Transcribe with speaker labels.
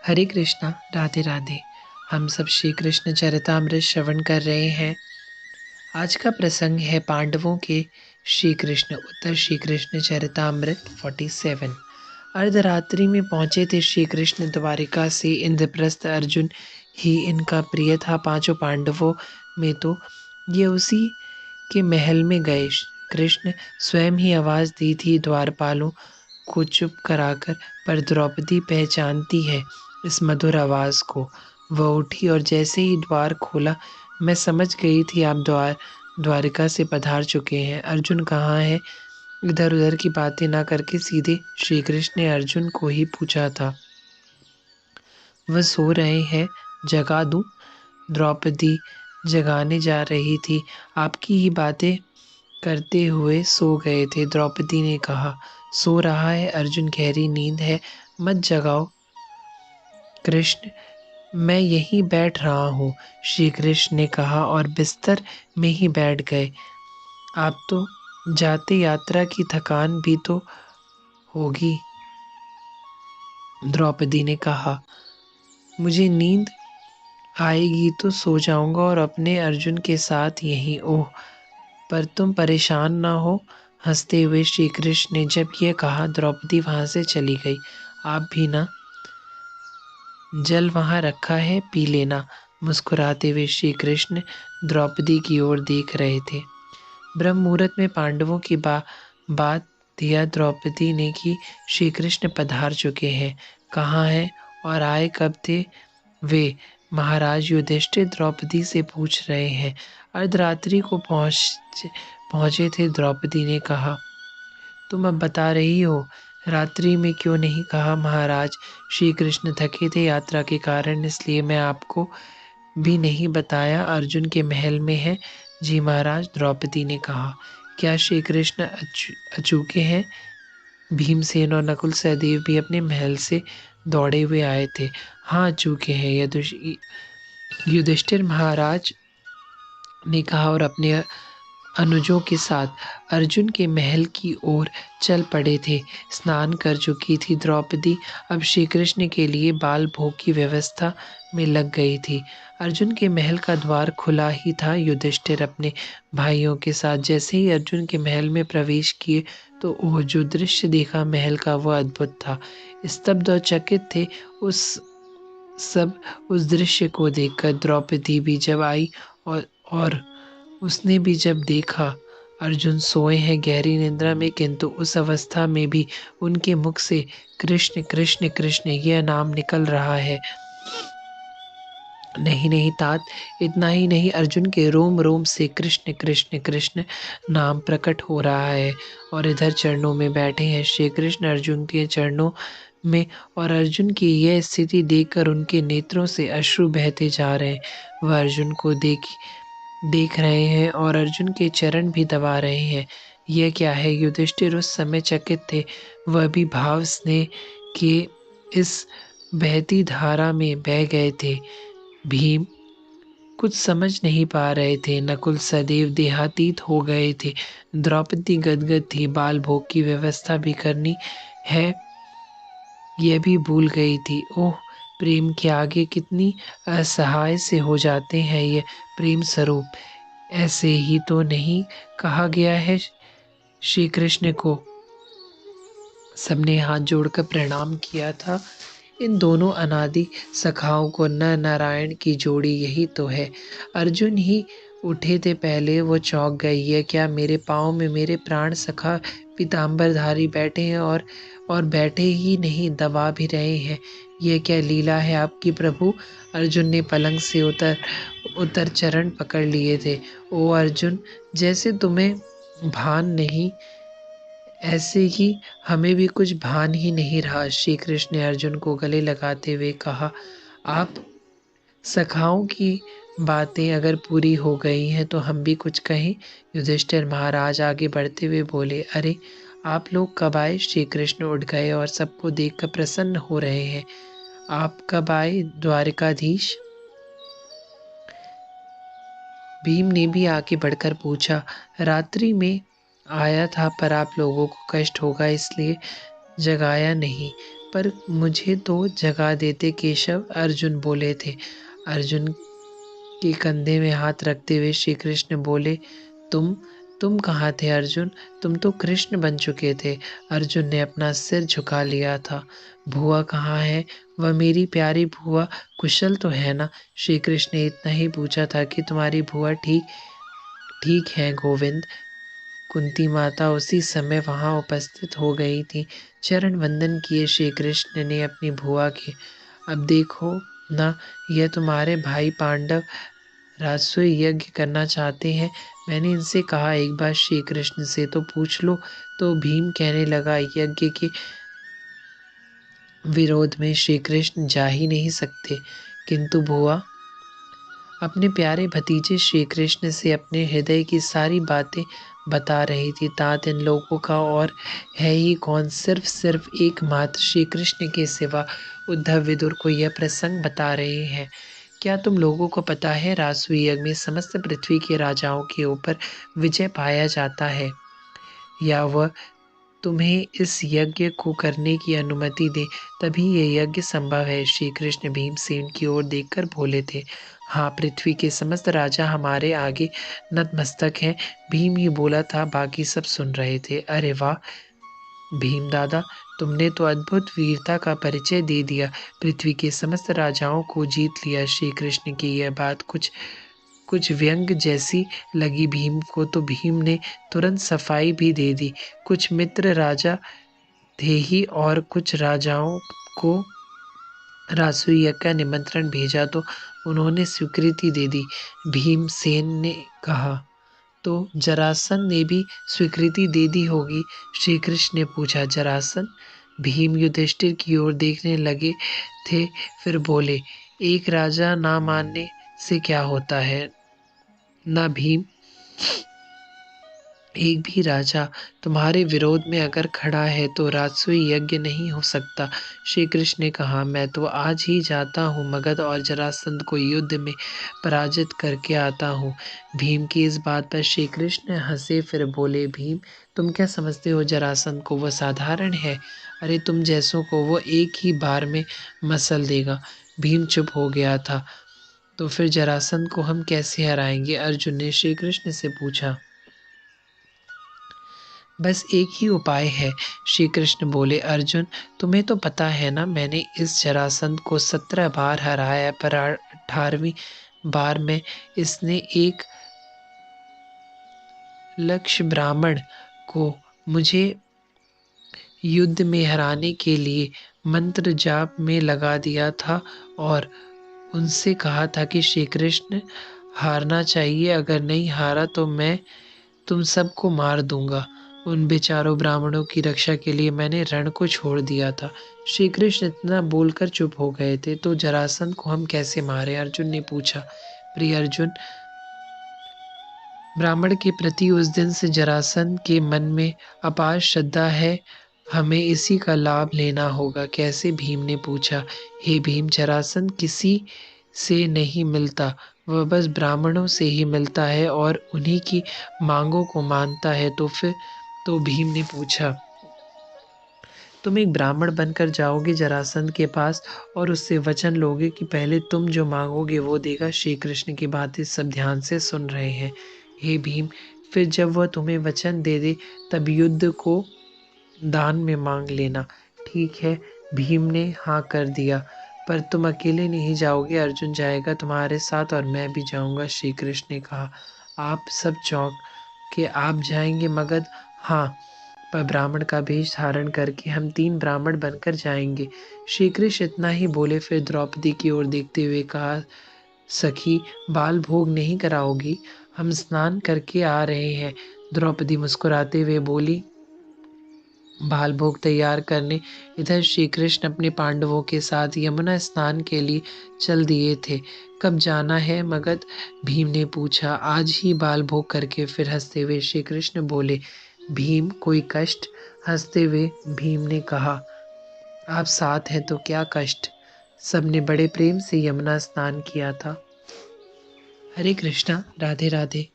Speaker 1: हरे कृष्णा, राधे राधे। हम सब श्री कृष्ण चरितामृत श्रवण कर रहे हैं। आज का प्रसंग है पांडवों के श्री कृष्ण उत्तर श्री कृष्ण चरितामृत 47। अर्धरात्रि में पहुंचे थे श्री कृष्ण द्वारिका से इंद्रप्रस्थ। अर्जुन ही इनका प्रिय था पांचों पांडवों में, तो ये उसी के महल में गए। कृष्ण स्वयं ही आवाज दी थी द्वारपालों को चुप कराकर, पर द्रौपदी पहचानती है इस मधुर आवाज को। वह उठी और जैसे ही द्वार खोला, मैं समझ गई थी आप द्वारिका से पधार चुके हैं। अर्जुन कहाँ है? इधर उधर की बातें ना करके सीधे श्री कृष्ण ने अर्जुन को ही पूछा था। वह सो रहे हैं, जगा दूं? द्रौपदी जगाने जा रही थी। आपकी ही बातें करते हुए सो गए थे, द्रौपदी ने कहा। सो रहा है अर्जुन, गहरी नींद है, मत जगाओ। कृष्ण, मैं यहीं बैठ रहा हूँ, श्री कृष्ण ने कहा और बिस्तर में ही बैठ गए। आप तो जाते यात्रा की थकान भी तो होगी, द्रौपदी ने कहा। मुझे नींद आएगी तो सो जाऊंगा और अपने अर्जुन के साथ यहीं। ओह, पर तुम परेशान ना हो, हंसते हुए श्री कृष्ण ने जब यह कहा, द्रौपदी वहां से चली गई। आप भी ना, जल वहां रखा है, पी लेना। मुस्कुराते हुए श्री कृष्ण द्रौपदी की ओर देख रहे थे। ब्रह्म मुहूर्त में पांडवों की बात दिया द्रौपदी ने कि श्री कृष्ण पधार चुके हैं। कहाँ हैं और आए कब थे वे? महाराज युधिष्ठिर द्रौपदी से पूछ रहे हैं। अर्धरात्रि को पहुंचे थे, द्रौपदी ने कहा। तुम अब बता रही हो, रात्रि में क्यों नहीं कहा महाराज? श्री कृष्ण थके थे यात्रा के कारण, इसलिए मैं आपको भी नहीं बताया। अर्जुन के महल में है। जी महाराज, द्रौपदी ने कहा। क्या श्री कृष्ण अचूके हैं? भीमसेन और नकुल सहदेव भी अपने महल से दौड़े हुए आए थे। हाँ, अचूके हैं, युधिष्ठिर महाराज ने कहा और अपने अनुजों के साथ अर्जुन के महल की ओर चल पड़े थे। स्नान कर चुकी थी द्रौपदी, अब श्री कृष्ण के लिए बाल भोग की व्यवस्था में लग गई थी। अर्जुन के महल का द्वार खुला ही था। युधिष्ठिर अपने भाइयों के साथ जैसे ही अर्जुन के महल में प्रवेश किए, तो ओह, जो दृश्य देखा महल का, वह अद्भुत था। स्तब्ध और चकित थे उस दृश्य को देखकर। द्रौपदी भी जब आई और उसने भी जब देखा अर्जुन सोए हैं गहरी निद्रा में, किंतु उस अवस्था में भी उनके मुख से कृष्ण कृष्ण कृष्ण यह नाम निकल रहा है। नहीं नहीं तात, इतना ही नहीं, अर्जुन के रोम रोम से कृष्ण कृष्ण कृष्ण नाम प्रकट हो रहा है। और इधर चरणों में बैठे हैं श्री कृष्ण अर्जुन के चरणों में, और अर्जुन की यह स्थिति देखकर उनके नेत्रों से अश्रु बहते जा रहे हैं। वह अर्जुन को देख रहे हैं और अर्जुन के चरण भी दबा रहे हैं। यह क्या है? युधिष्ठिर उस समय चकित थे। वह भी भाव स्नेह के इस बहती धारा में बह गए थे। भीम कुछ समझ नहीं पा रहे थे, नकुल सहदेव देहातीत हो गए थे, द्रौपदी गदगद थी, बाल भोग की व्यवस्था भी करनी है यह भी भूल गई थी। ओह, प्रेम के आगे कितनी असहाय से हो जाते हैं ये प्रेम स्वरूप। ऐसे ही तो नहीं कहा गया है श्री कृष्ण को? सबने हाथ जोड़कर प्रणाम किया था। इन दोनों अनादि सखाओं को नर नारायण की जोड़ी यही तो है। अर्जुन ही उठे थे पहले, वो चौंक गई। ये क्या, मेरे पाँव में मेरे प्राण सखा पीताम्बरधारी बैठे हैं और बैठे ही नहीं, दबा भी रहे हैं। यह क्या लीला है आपकी प्रभु? अर्जुन ने पलंग से उतर चरण पकड़ लिए थे। ओ अर्जुन, जैसे तुम्हें भान नहीं, ऐसे ही हमें भी कुछ भान ही नहीं रहा। श्री कृष्ण ने अर्जुन को गले लगाते हुए कहा। आप सखाओं की बातें अगर पूरी हो गई हैं तो हम भी कुछ कहें? युधिष्ठिर महाराज आगे बढ़ते हुए बोले। अरे, आप लोग कब आए? श्री कृष्ण उठ गए और सबको देखकर प्रसन्न हो रहे हैं। आप कब आए द्वारिकाधीश? भीम ने भी आगे बढ़कर पूछा। रात्रि में आया था, पर आप लोगों को कष्ट होगा इसलिए जगाया नहीं। पर मुझे तो जगा देते केशव, अर्जुन बोले थे। अर्जुन के कंधे में हाथ रखते हुए श्री कृष्ण बोले, तुम कहाँ थे अर्जुन? तुम तो कृष्ण बन चुके थे। अर्जुन ने अपना सिर झुका लिया था। भुआ कहाँ है? वह मेरी प्यारी भुआ कुशल तो है ना? श्री कृष्ण ने इतना ही पूछा था कि तुम्हारी भुआ ठीक ठीक है गोविंद। कुंती माता उसी समय वहां उपस्थित हो गई थी। चरण वंदन किए श्री कृष्ण ने अपनी भुआ के। अब देखो ना, यह तुम्हारे भाई पांडव राजसूय यज्ञ करना चाहते हैं। मैंने इनसे कहा एक बार श्री कृष्ण से तो पूछ लो। तो भीम कहने लगा, यज्ञ के विरोध में श्री कृष्ण जा ही नहीं सकते। किंतु भुआ अपने प्यारे भतीजे श्री कृष्ण से अपने हृदय की सारी बातें बता रही थी। तात इन लोगों का और है ही कौन, सिर्फ एकमात्र श्री कृष्ण के सिवा उद्धव विदुर को यह प्रसंग बता रहे हैं। क्या तुम लोगों को पता है, राजसूय यज्ञ में समस्त पृथ्वी के राजाओं के ऊपर विजय पाया जाता है, या वह तुम्हें इस यज्ञ को करने की अनुमति दे तभी ये यज्ञ संभव है। श्री कृष्ण भीमसेन की ओर देखकर बोले थे, हाँ, पृथ्वी के समस्त राजा हमारे आगे नतमस्तक हैं। भीम ही बोला था, बाकी सब सुन रहे थे। अरे वाह भीम दादा, तुमने तो अद्भुत वीरता का परिचय दे दिया, पृथ्वी के समस्त राजाओं को जीत लिया। श्री कृष्ण की यह बात कुछ कुछ व्यंग जैसी लगी भीम को, तो भीम ने तुरंत सफाई भी दे दी। कुछ मित्र राजा थे ही और कुछ राजाओं को राजसूय यज्ञ का निमंत्रण भेजा तो उन्होंने स्वीकृति दे दी। भीमसेन ने कहा, तो जरासंध ने भी स्वीकृति दे दी होगी? श्री कृष्ण ने पूछा। जरासंध? भीम युधिष्ठिर की ओर देखने लगे थे, फिर बोले, एक राजा ना मानने से क्या होता है ना भीम? एक भी राजा तुम्हारे विरोध में अगर खड़ा है तो राजसूय यज्ञ नहीं हो सकता। श्री कृष्ण ने कहा, मैं तो आज ही जाता हूँ मगध और जरासंध को युद्ध में पराजित करके आता हूँ। भीम की इस बात पर श्री कृष्ण हंसे, फिर बोले, भीम तुम क्या समझते हो जरासंध को? वह साधारण है। अरे तुम जैसों को वो एक ही बार में मसल देगा। भीम चुप हो गया था। तो फिर जरासंध को हम कैसे हराएंगे? अर्जुन ने श्री कृष्ण से पूछा। बस एक ही उपाय है, श्री कृष्ण बोले। अर्जुन, तुम्हें तो पता है ना, मैंने इस जरासंध को 17 बार हराया, पर 18वीं बार में इसने एक लक्ष्य ब्राह्मण को मुझे युद्ध में हराने के लिए मंत्र जाप में लगा दिया था और उनसे कहा था कि श्री कृष्ण हारना चाहिए, अगर नहीं हारा तो मैं तुम सबको मार दूंगा। उन बेचारों ब्राह्मणों की रक्षा के लिए मैंने रण को छोड़ दिया था। श्री कृष्ण इतना बोलकर चुप हो गए थे। तो जरासंध को हम कैसे मारे? अर्जुन ने पूछा। प्रिय अर्जुन, ब्राह्मण के प्रति उस दिन से जरासंध के मन में अपार श्रद्धा है। हमें इसी का लाभ लेना होगा। कैसे? भीम ने पूछा। हे भीम, जरासंध किसी से नहीं मिलता, वह बस ब्राह्मणों से ही मिलता है और उन्हीं की मांगों को मानता है। तो फिर? तो भीम ने पूछा, तुम एक ब्राह्मण बनकर जाओगे जरासंध के पास और उससे वचन लोगे कि पहले तुम जो मांगोगे वो देगा? श्री कृष्ण की बातें सब ध्यान से सुन रहे हैं। हे भीम, फिर जब वह तुम्हें वचन दे दे तब युद्ध को दान में मांग लेना। ठीक है, भीम ने हाँ कर दिया। पर तुम अकेले नहीं जाओगे, अर्जुन जाएगा तुम्हारे साथ और मैं भी जाऊंगा। श्री कृष्ण ने कहा। आप सब चौंक के, आप जाएंगे मगध? हाँ, पर ब्राह्मण का वेश धारण करके हम 3 ब्राह्मण बनकर जाएंगे। श्री कृष्ण इतना ही बोले, फिर द्रौपदी की ओर देखते हुए कहा, सखी, बाल भोग नहीं कराओगी? हम स्नान करके आ रहे हैं। द्रौपदी मुस्कुराते हुए बोली, बाल भोग तैयार करने इधर श्री कृष्ण अपने पांडवों के साथ यमुना स्नान के लिए चल दिए थे। कब जाना है मगध? भीम ने पूछा। आज ही बाल भोग करके। फिर हंसते हुए श्री कृष्ण बोले, भीम कोई कष्ट? हंसते हुए भीम ने कहा, आप साथ हैं तो क्या कष्ट? सबने बड़े प्रेम से यमुना स्नान किया था। हरे कृष्णा, राधे राधे।